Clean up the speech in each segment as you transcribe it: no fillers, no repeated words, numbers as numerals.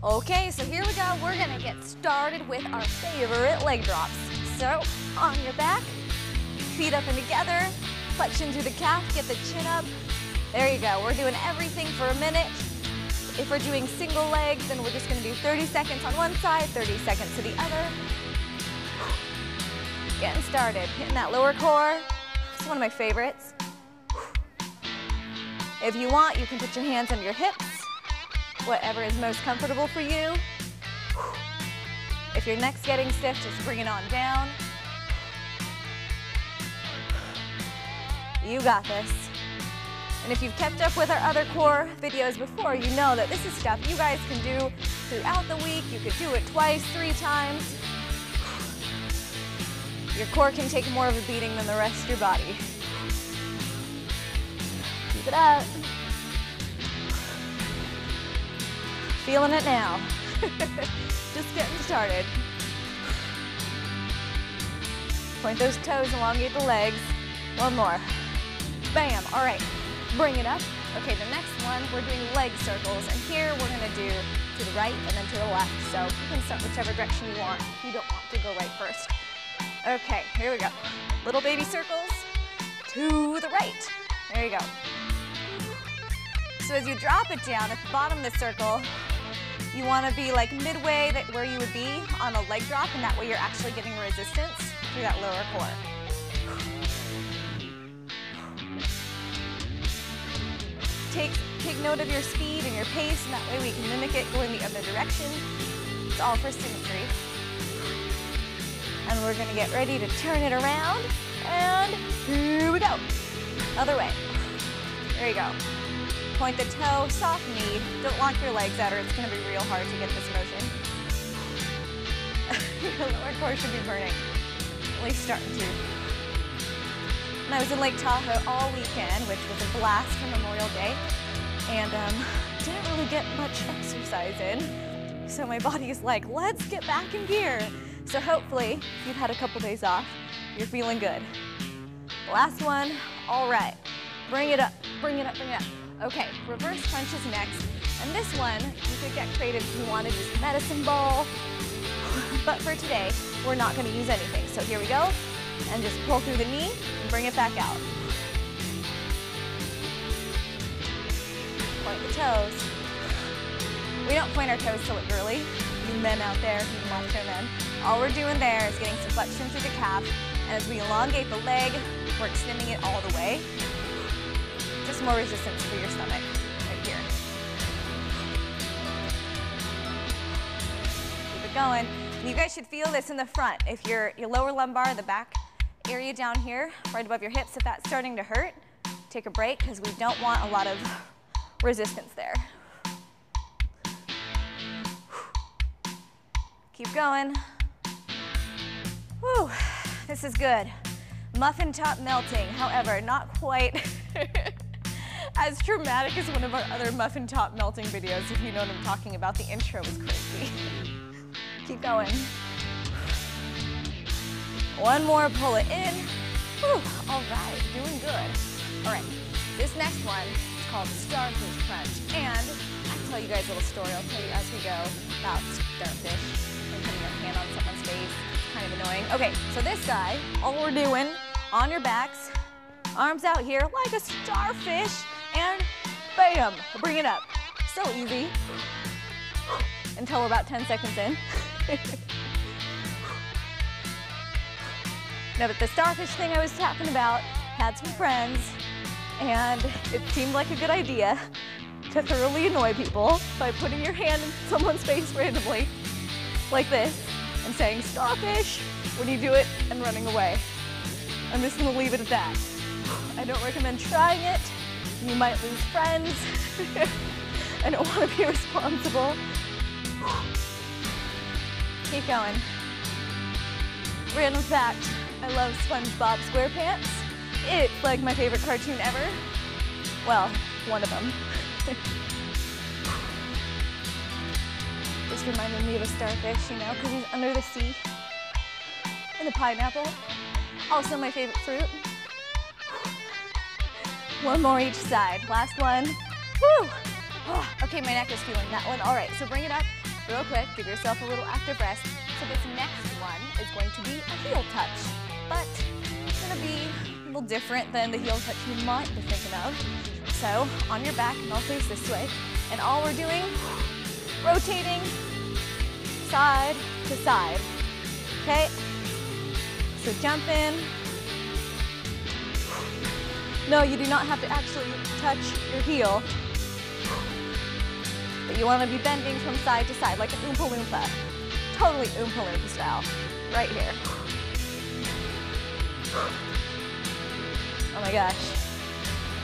Okay, so here we go. We're gonna get started with our favorite leg drops. So, on your back, feet up and together, flexion through the calf, get the chin up. There you go. We're doing everything for a minute. If we're doing single legs, then we're just gonna do 30 seconds on one side, 30 seconds to the other. Getting started, hitting that lower core. It's one of my favorites. If you want, you can put your hands under your hips, whatever is most comfortable for you. If your neck's getting stiff, just bring it on down. You got this. And if you've kept up with our other core videos before, you know that this is stuff you guys can do throughout the week. You could do it twice, 3 times. Your core can take more of a beating than the rest of your body. Keep it up. Feeling it now. Just getting started. Point those toes, elongate the legs. One more. Bam, all right, bring it up. Okay, the next one, we're doing leg circles, and here we're gonna do to the right and then to the left. So you can start whichever direction you want. You don't want to go right first. Okay, here we go. Little baby circles to the right. There you go. So as you drop it down at the bottom of the circle, you want to be like midway where you would be on a leg drop, and that way you're actually getting resistance through that lower core. Take note of your speed and your pace, and that way we can mimic it going the other direction. It's all for symmetry. And we're going to get ready to turn it around, and here we go. Other way. There you go. Point the toe, soft knee. Don't lock your legs out or it's going to be real hard to get this motion. Your lower core should be burning. At least starting to. And I was in Lake Tahoe all weekend, which was a blast for Memorial Day, and didn't really get much exercise in. So my body's like, let's get back in gear. So hopefully, if you've had a couple days off, you're feeling good. Last one, all right. Bring it up, bring it up, bring it up. Okay, reverse crunches next. And this one, you could get creative if you wanted to use medicine ball. But for today, we're not gonna use anything. So here we go. And just pull through the knee and bring it back out. Point the toes. We don't point our toes so girly. You men out there, you long-term men. All we're doing there is getting some flexion through the calf. And as we elongate the leg, we're extending it all the way. Just more resistance for your stomach right here. Keep it going. And you guys should feel this in the front. If your lower lumbar, the back area down here, right above your hips, if that's starting to hurt, take a break because we don't want a lot of resistance there. Keep going. Whew, this is good. Muffin top melting, however, not quite as dramatic as one of our other muffin top melting videos, if you know what I'm talking about. The intro was crazy. Keep going. One more, pull it in. Whew, all right, doing good. All right, this next one is called starfish crunch. And I'll tell you guys a little story. I'll tell you as we go about starfish and putting your hand on someone's face. It's kind of annoying. Okay, so this guy, all we're doing, on your backs, arms out here like a starfish, and bam, bring it up. So easy. Until we're about 10 seconds in. No, but the starfish thing I was talking about, had some friends, and it seemed like a good idea to thoroughly annoy people by putting your hand in someone's face randomly, like this, and saying, starfish, when you do it, and running away. I'm just gonna leave it at that. I don't recommend trying it. You might lose friends. I don't want to be responsible. Keep going. Random fact, I love SpongeBob SquarePants. It's like my favorite cartoon ever. Well, one of them. Just reminded me of a starfish, you know, because he's under the sea. And the pineapple. Also my favorite fruit. One more each side. Last one. Woo! Oh, okay, my neck is feeling that one. All right, so bring it up. real quick, give yourself a little active rest. So this next one is going to be a heel touch, but it's going to be a little different than the heel touch you might be thinking of. So on your back, and I'll face this way, and all we're doing, rotating side to side, okay? So jump in. No, you do not have to actually touch your heel, but you want to be bending from side to side like an Oompa Loompa. Totally Oompa Loompa style, right here. Oh my gosh.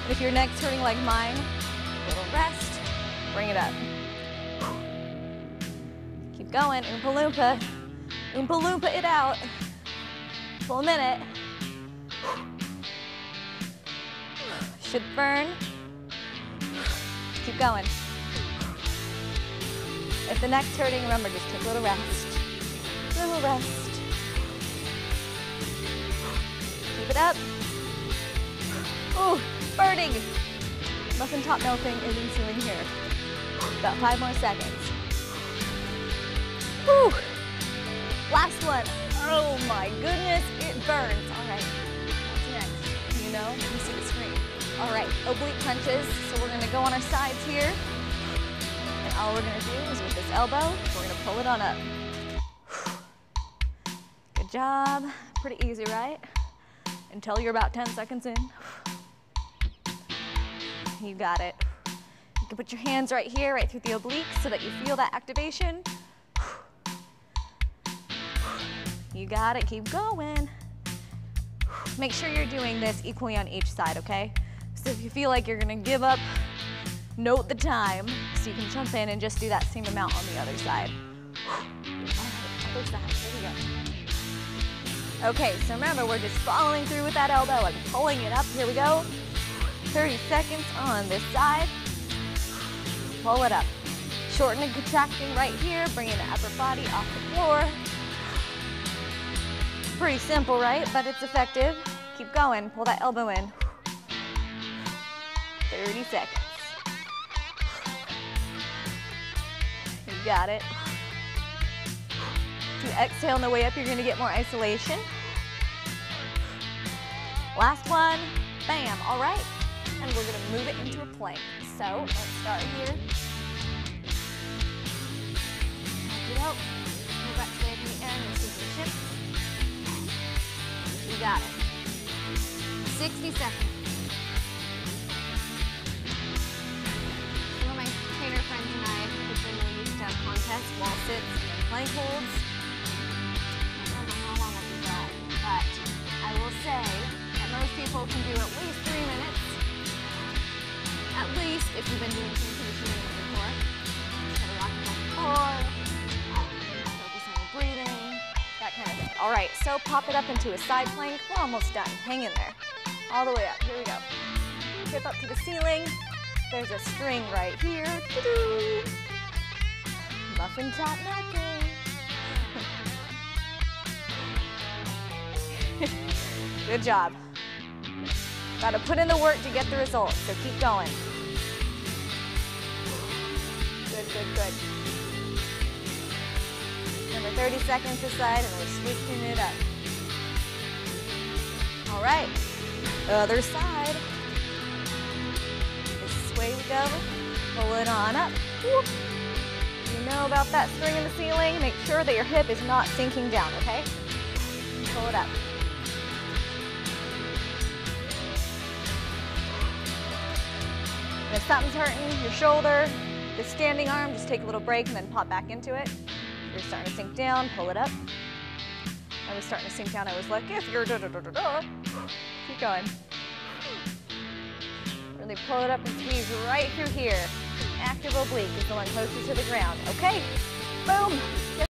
And if your neck's hurting like mine, a little rest, bring it up. Keep going, Oompa Loompa. Oompa Loompa it out. Full minute. Should burn. Keep going. If the neck's hurting, remember, just take a little rest. Little rest. Keep it up. Ooh, burning. Muffin top melting is ensuing here. About 5 more seconds. Whew. Last one. Oh my goodness, it burns. All right, what's next? You know, you see the screen. All right, oblique punches. So we're gonna go on our sides here. And all we're gonna do is with this elbow, we're gonna pull it on up. Good job. Pretty easy, right? Until you're about 10 seconds in. You got it. You can put your hands right here, right through the obliques so that you feel that activation. You got it, keep going. Make sure you're doing this equally on each side, okay? So if you feel like you're gonna give up, note the time so you can jump in and just do that same amount on the other side. All right, other side, here we go. Okay, so remember, we're just following through with that elbow and pulling it up. Here we go. 30 seconds on this side. Pull it up. Shorten and contracting right here, bringing the upper body off the floor. Pretty simple, right? But it's effective. Keep going. Pull that elbow in. 30 seconds. You got it. If you exhale on the way up, you're going to get more isolation. Last one. Bam. All right. And we're going to move it into a plank. So let's start here. Get out. Move that leg in the air and receive the shift. You got it. 60 seconds. Some of my trainer friends and I have been really used to have contests, wall sits, and plank holds. I don't know how long I'll do that, but I will say that most people can do at least 3 minutes. At least if you've been doing some conditioning before. Try to rock the floor, focus on your breathing, that kind of thing. All right, so pop it up into a side plank. We're almost done. Hang in there. All the way up. Here we go. Hip up to the ceiling. There's a string right here. Doo-doo. Muffin top melting. Good job. Got to put in the work to get the results, so keep going. Good, good, good. Remember, 30 seconds this side, and we're switching it up. All right, other side. This way we go. Pull it on up. Whoop. You know about that string in the ceiling? Make sure that your hip is not sinking down, okay? Pull it up. And if something's hurting your shoulder, the standing arm, just take a little break and then pop back into it. You're starting to sink down, pull it up. I was starting to sink down. I was like, if you're da-da-da-da-da, keep going. Really pull it up and squeeze right through here. Active oblique is the one closest to the ground. Okay, boom.